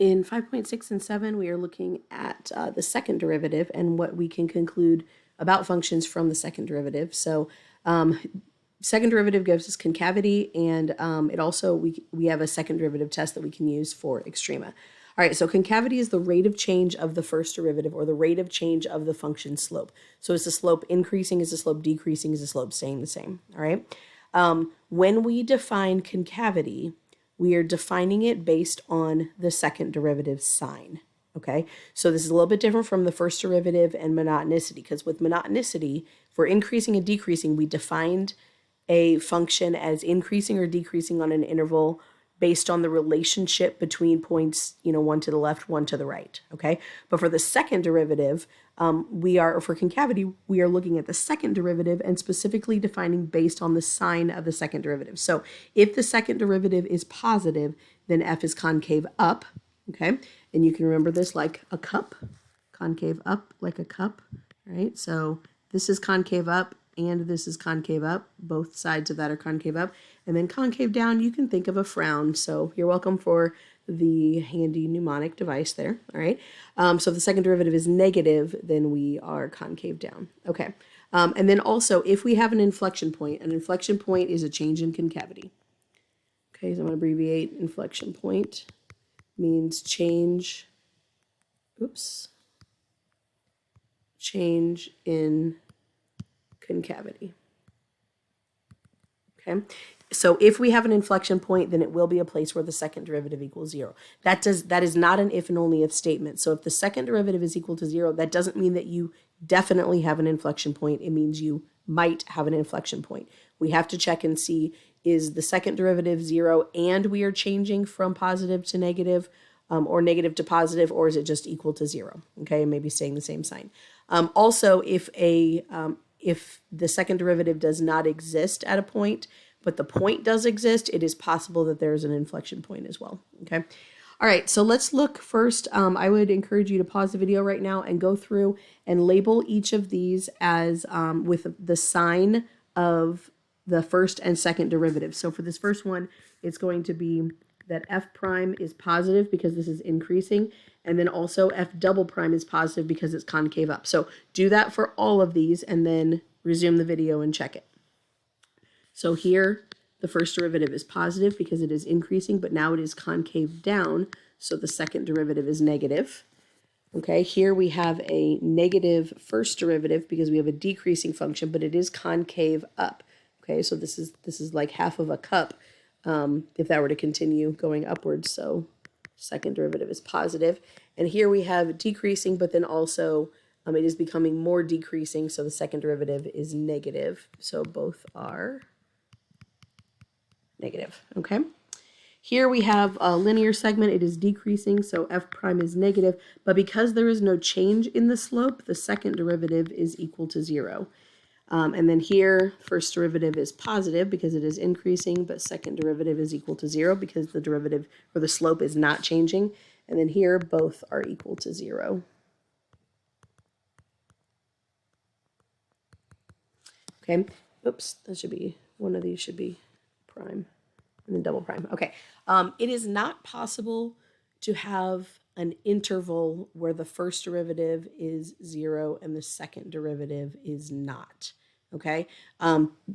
In 5.6 and 7, we are looking at the second derivative and what we can conclude about functions from the second derivative. So second derivative gives us concavity, and it also, we have a second derivative test that we can use for extrema. All right, so concavity is the rate of change of the first derivative, or the rate of change of the function slope. So is the slope increasing, is the slope decreasing, is the slope staying the same? All right. When we define concavity, we are defining it based on the second derivative sign. Okay, so this is a little bit different from the first derivative and monotonicity, because with monotonicity, for increasing and decreasing, we defined a function as increasing or decreasing on an interval based on the relationship between points, one to the left, one to the right, okay? But for the second derivative, for concavity, we are looking at the second derivative and specifically defining based on the sign of the second derivative. So if the second derivative is positive, then f is concave up, okay? And you can remember this like a cup, concave up like a cup, right? So this is concave up, and this is concave up. Both sides of that are concave up. And then concave down, you can think of a frown. So you're welcome for the handy mnemonic device there, all right? So if the second derivative is negative, then we are concave down, okay? And then also, if we have an inflection point is a change in concavity. Okay, so I'm gonna abbreviate inflection point, means change in concavity. Okay, so if we have an inflection point, then it will be a place where the second derivative equals 0. That is not an if and only if statement. So if the second derivative is equal to 0, that doesn't mean that you definitely have an inflection point. It means you might have an inflection point. We have to check and see, is the second derivative 0 and we are changing from positive to negative, or negative to positive, or is it just equal to 0? Okay, and maybe staying the same sign. Also, if the second derivative does not exist at a point, but the point does exist, it is possible that there's an inflection point as well, okay? All right, so let's look first. I would encourage you to pause the video right now and go through and label each of these as with the sign of the first and second derivative. So for this first one, it's going to be that f prime is positive because this is increasing, and then also f double prime is positive because it's concave up. So do that for all of these and then resume the video and check it. So here, the first derivative is positive because it is increasing, but now it is concave down, so the second derivative is negative. Okay, here we have a negative first derivative because we have a decreasing function, but it is concave up. Okay, so this is like half of a cup if that were to continue going upwards, so second derivative is positive. And here we have decreasing, but then also it is becoming more decreasing, so the second derivative is negative. So both are negative, okay? Here we have a linear segment. It is decreasing, so f prime is negative, but because there is no change in the slope, the second derivative is equal to 0. And then here, first derivative is positive because it is increasing, but second derivative is equal to 0 because the derivative or the slope is not changing. And then here, both are equal to 0. Okay, oops, that should be, one of these should be prime and then double prime. Okay, it is not possible to have an interval where the first derivative is 0 and the second derivative is not. Okay,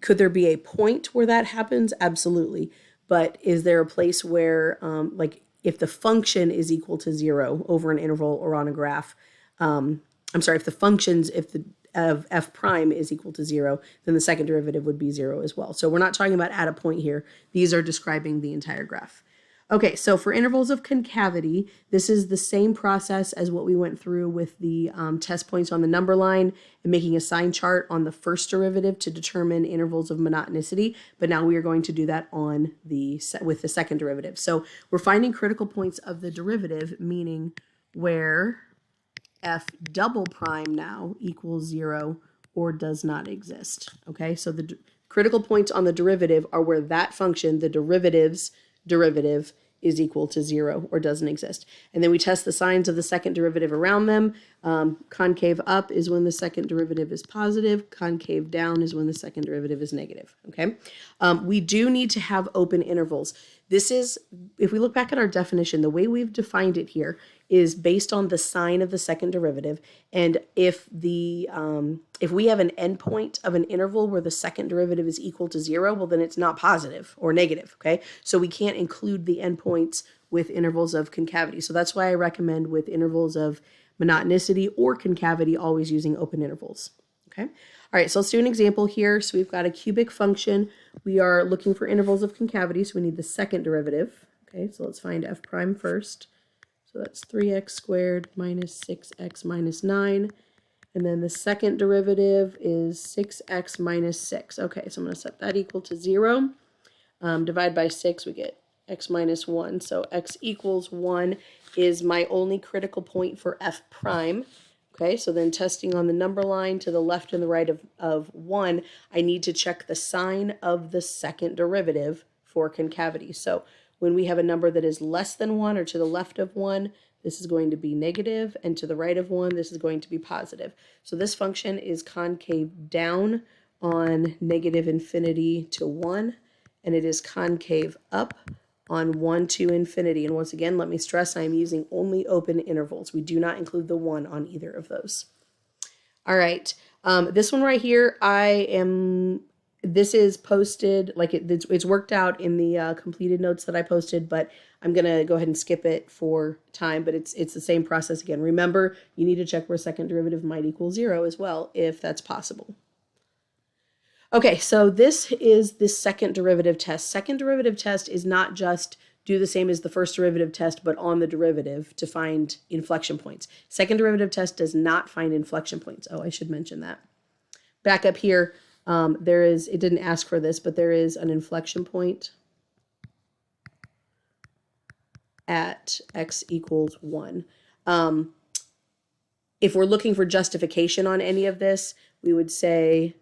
could there be a point where that happens? Absolutely. But is there a place where, like, if the function is equal to 0 over an interval or on a graph, if the functions, if the of f prime is equal to 0, then the second derivative would be 0 as well. So we're not talking about at a point here. These are describing the entire graph. Okay, so for intervals of concavity, this is the same process as what we went through with the test points on the number line and making a sign chart on the first derivative to determine intervals of monotonicity. But now we are going to do that on with the second derivative. So we're finding critical points of the derivative, meaning where f double prime now equals 0 or does not exist. Okay, so the critical points on the derivative are where that function, the derivative's derivative, is equal to 0 or doesn't exist. And then we test the signs of the second derivative around them. Concave up is when the second derivative is positive. Concave down is when the second derivative is negative. Okay. We do need to have open intervals. this is, if we look back at our definition, the way we've defined it here is based on the sign of the second derivative. And if we have an endpoint of an interval where the second derivative is equal to 0, well, then it's not positive or negative, okay? So we can't include the endpoints with intervals of concavity. So that's why I recommend with intervals of monotonicity or concavity, always using open intervals, okay? All right, so let's do an example here. So we've got a cubic function. We are looking for intervals of concavity, so we need the second derivative. Okay, so let's find f prime first. So that's 3x squared minus 6x minus 9. And then the second derivative is 6x minus 6. Okay, so I'm going to set that equal to 0. Divide by 6, we get x minus 1. So x equals 1 is my only critical point for f prime. Okay, so then testing on the number line to the left and the right of 1, I need to check the sign of the second derivative for concavity. So when we have a number that is less than 1 or to the left of 1, this is going to be negative, and to the right of 1, this is going to be positive. So this function is concave down on negative infinity to 1, and it is concave up on 1 to infinity. And once again, let me stress, I am using only open intervals. We do not include the 1 on either of those. All right, this one right here, this is posted, like it's worked out in the completed notes that I posted, but I'm going to go ahead and skip it for time, but it's the same process again. Remember, you need to check where second derivative might equal 0 as well, if that's possible. Okay, so this is the second derivative test. Second derivative test is not just do the same as the first derivative test, but on the derivative to find inflection points. Second derivative test does not find inflection points. Oh, I should mention that. Back up here, it didn't ask for this, but there is an inflection point at x equals 1. If we're looking for justification on any of this, we would say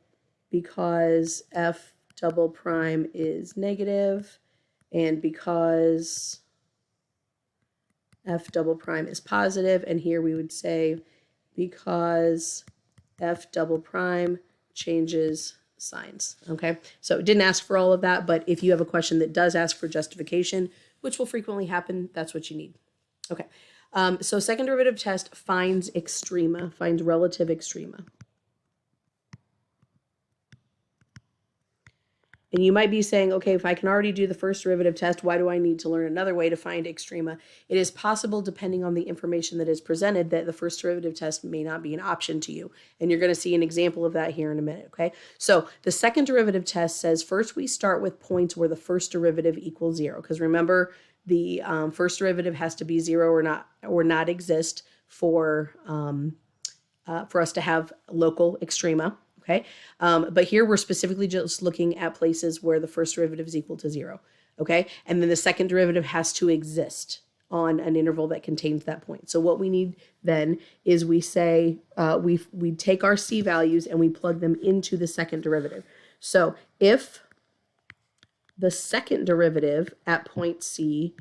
because f double prime is negative and because f double prime is positive, and here we would say because f double prime changes signs, okay? So it didn't ask for all of that, but if you have a question that does ask for justification, which will frequently happen, that's what you need. Okay, so second derivative test finds extrema, finds relative extrema. And you might be saying, okay, if I can already do the first derivative test, why do I need to learn another way to find extrema? It is possible, depending on the information that is presented, that the first derivative test may not be an option to you. And you're going to see an example of that here in a minute, okay? So the second derivative test says first we start with points where the first derivative equals 0. Because remember, the first derivative has to be 0 or not exist for us to have local extrema. Okay, but here we're specifically just looking at places where the first derivative is equal to 0. Okay, and then the second derivative has to exist on an interval that contains that point. So what we need then is we say we take our c values and we plug them into the second derivative. So if the second derivative at point C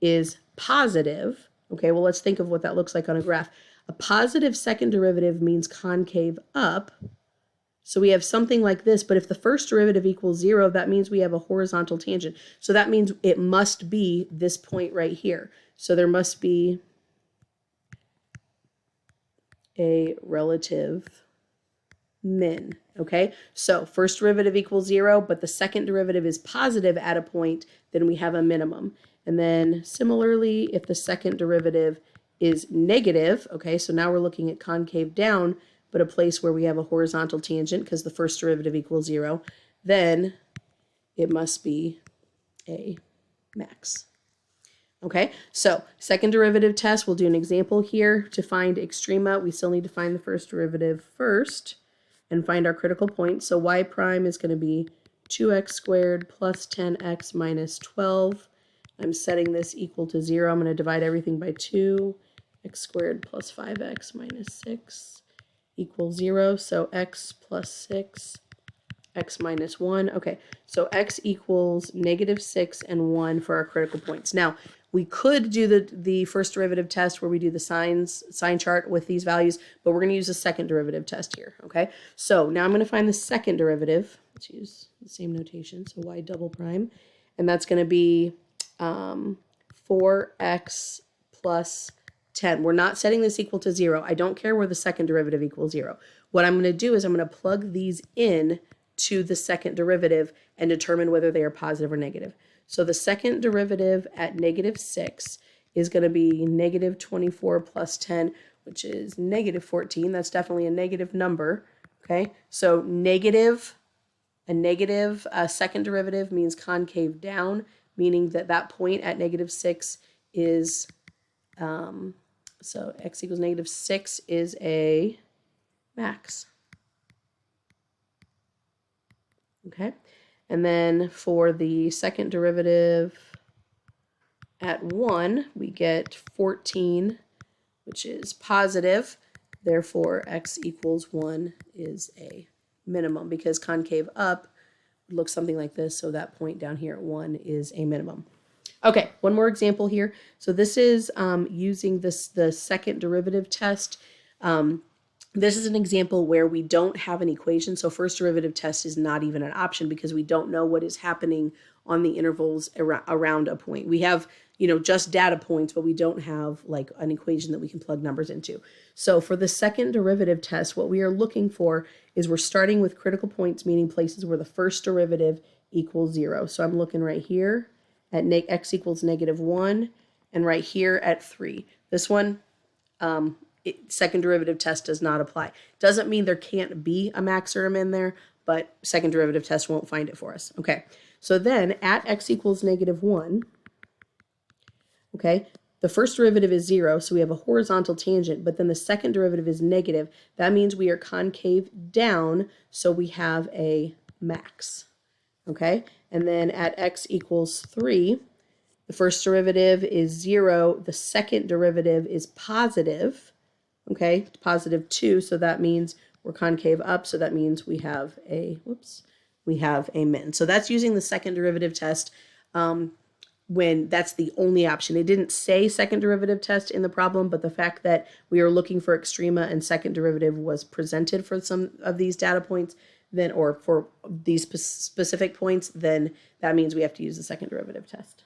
is positive, okay, well, let's think of what that looks like on a graph. A positive second derivative means concave up. So we have something like this, but if the first derivative equals 0, that means we have a horizontal tangent. So that means it must be this point right here. So there must be a relative min, okay? So first derivative equals 0, but the second derivative is positive at a point, then we have a minimum. And then similarly, if the second derivative is negative, okay, so now we're looking at concave down, but a place where we have a horizontal tangent because the first derivative equals 0, then it must be a max. Okay, so second derivative test, we'll do an example here. To find extrema, we still need to find the first derivative first and find our critical point. So y prime is going to be 2x squared plus 10x minus 12. I'm setting this equal to 0. I'm going to divide everything by 2. X squared plus 5x minus 6 equals 0. So x plus 6, x minus 1. Okay, so x equals -6 and 1 for our critical points. Now, we could do the first derivative test where we do the sign chart with these values, but we're going to use the second derivative test here, okay? So now I'm going to find the second derivative. Let's use the same notation, so y double prime. And that's going to be 4x plus 10. We're not setting this equal to 0. I don't care where the second derivative equals 0. What I'm going to do is I'm going to plug these in to the second derivative and determine whether they are positive or negative. So the second derivative at negative 6 is going to be negative 24 plus 10, which is negative 14. That's definitely a negative number. Okay, so a negative second derivative means concave down, meaning that that point at negative 6 is, so x equals negative 6 is a max. Okay, and then for the second derivative at 1, we get 14, which is positive. Therefore, x equals 1 is a minimum, because concave up looks something like this. So that point down here at 1 is a minimum. Okay, one more example here. So this is using the second derivative test. This is an example where we don't have an equation. So first derivative test is not even an option because we don't know what is happening on the intervals around a point. We have, just data points, but we don't have like an equation that we can plug numbers into. So for the second derivative test, what we are looking for is we're starting with critical points, meaning places where the first derivative equals 0. So I'm looking right here at x equals negative 1 and right here at 3. This one, second derivative test does not apply. Doesn't mean there can't be a max or a min there, but second derivative test won't find it for us. Okay, so then at x equals negative 1, okay, the first derivative is 0, so we have a horizontal tangent, but then the second derivative is negative. That means we are concave down, so we have a max. Okay, and then at x equals 3, the first derivative is 0, the second derivative is positive. Okay, positive 2, so that means we're concave up, so that means we have a, we have a min. So that's using the second derivative test when that's the only option. It didn't say second derivative test in the problem, but the fact that we are looking for extrema and second derivative was presented for some of these data points, then, or for these specific points, then that means we have to use the second derivative test.